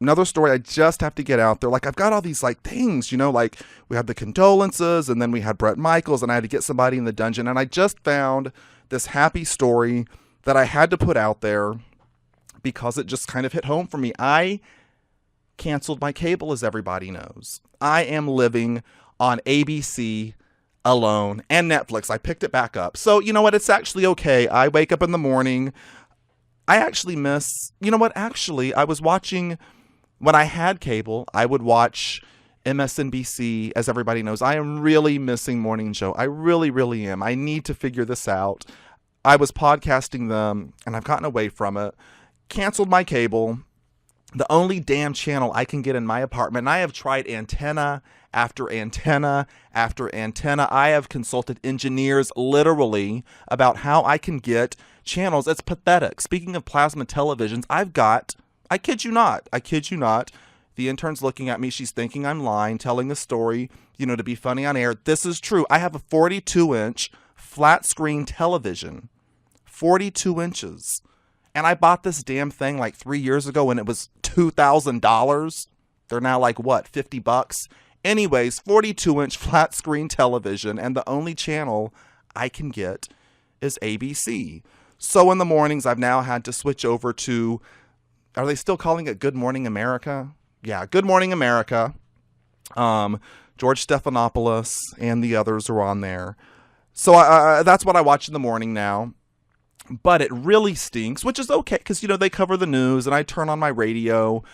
another story I just have to get out there. Like, I've got all these, like, things, like we had the condolences, and then we had Bret Michaels, and I had to get somebody in the dungeon. And I just found this happy story that I had to put out there because it just kind of hit home for me. I canceled my cable, as everybody knows. I am living on ABC alone and Netflix. I picked it back up. So, you know what? It's actually okay. I wake up in the morning. I actually miss, Actually, I was watching, when I had cable, I would watch MSNBC, as everybody knows. I am really missing Morning Joe. I really, really am. I need to figure this out. I was podcasting them, and I've gotten away from it. Canceled my cable. The only damn channel I can get in my apartment, and I have tried antenna after antenna after antenna. I have consulted engineers literally about how I can get channels. It's pathetic. Speaking of plasma televisions, I kid you not, the intern's looking at me. She's thinking I'm lying, telling a story, to be funny on air. This is true. I have a 42-inch flat screen television, 42 inches. And I bought this damn thing like 3 years ago when it was $2,000. They're now like, what, $50? Anyways, 42-inch flat screen television, and the only channel I can get is ABC. So in the mornings, I've now had to switch over to, are they still calling it Good Morning America? Yeah, Good Morning America. George Stephanopoulos and the others are on there. So that's what I watch in the morning now. But it really stinks, which is okay because, they cover the news and I turn on my radio.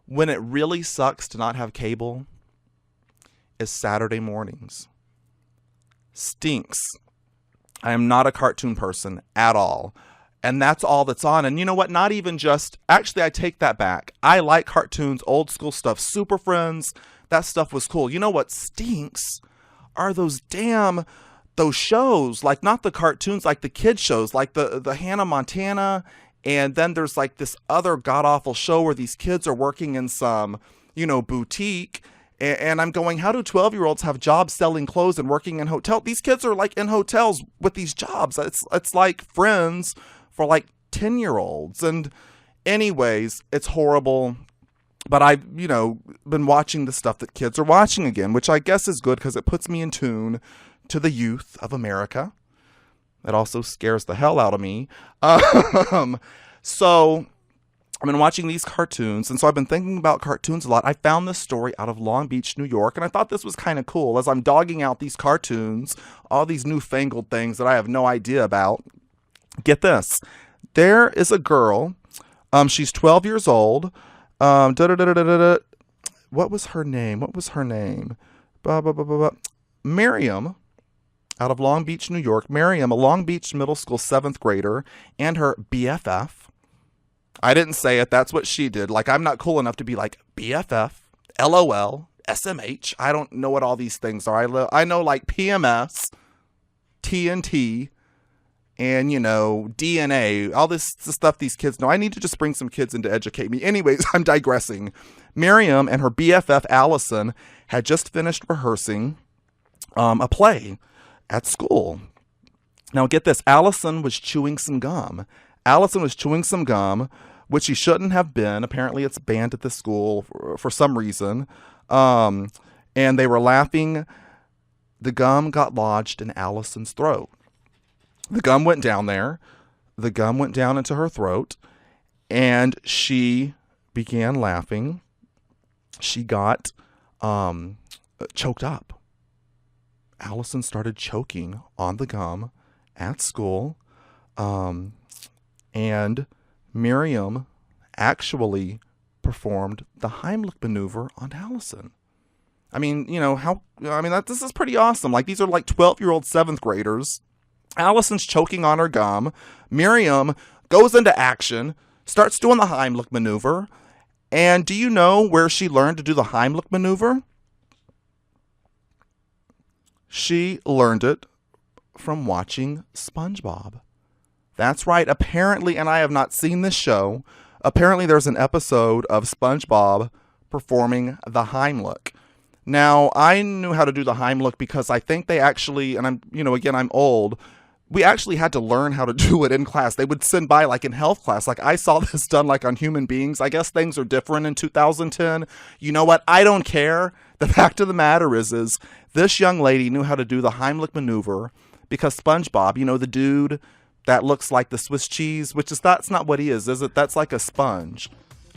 When it really sucks to not have cable is Saturday mornings. Stinks. I am not a cartoon person at all. And that's all that's on. And you know what? Not even just, actually, I take that back. I like cartoons, old school stuff, Super Friends. That stuff was cool. You know what stinks are those shows, like not the cartoons, like the kids shows, like the Hannah Montana. And then there's like this other god-awful show where these kids are working in some, boutique. And I'm going, how do 12-year-olds have jobs selling clothes and working in hotels? These kids are like in hotels with these jobs. It's like Friends for like 10-year-olds. And anyways, it's horrible. But I've, been watching the stuff that kids are watching again, which I guess is good because it puts me in tune to the youth of America. It also scares the hell out of me. So I've been watching these cartoons, and so I've been thinking about cartoons a lot. I found this story out of Long Beach, New York, and I thought this was kind of cool. As I'm dogging out these cartoons, all these newfangled things that I have no idea about, get this. There is a girl. She's 12 years old. What was her name? Miriam. Out of Long Beach, New York, Miriam, a Long Beach middle school 7th grader, and her BFF. I didn't say it. That's what she did. Like, I'm not cool enough to be like BFF, LOL, SMH. I don't know what all these things are. I know like PMS, TNT, and, DNA. All this stuff these kids know. I need to just bring some kids in to educate me. Anyways, I'm digressing. Miriam and her BFF, Allison, had just finished rehearsing a play at school. Now get this, Allison was chewing some gum, which she shouldn't have been. Apparently it's banned at the school for some reason. And they were laughing. The gum got lodged in Allison's throat. The gum went down there. The gum went down into her throat. And she began laughing. She got choked up. Allison started choking on the gum at school. And Miriam actually performed the Heimlich maneuver on Allison. I mean, this is pretty awesome. Like, these are like 12-year-old 7th graders. Allison's choking on her gum. Miriam goes into action, starts doing the Heimlich maneuver. And do you know where she learned to do the Heimlich maneuver? She learned it from watching SpongeBob. That's right. Apparently, and I have not seen this show, apparently there's an episode of SpongeBob performing the Heimlich. Now, I knew how to do the Heimlich because I think they actually, and I'm old, we actually had to learn how to do it in class. They would send by like in health class. Like I saw this done like on human beings. I guess things are different in 2010. You know what? I don't care. The fact of the matter is this young lady knew how to do the Heimlich maneuver because SpongeBob, you know, the dude that looks like the Swiss cheese, that's not what he is it? That's like a sponge.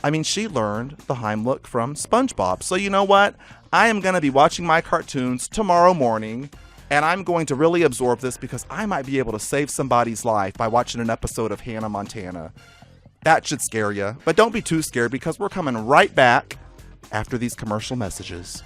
I mean, she learned the Heimlich from SpongeBob. So you know what? I am going to be watching my cartoons tomorrow morning. And I'm going to really absorb this because I might be able to save somebody's life by watching an episode of Hannah Montana. That should scare you. But don't be too scared because we're coming right back after these commercial messages.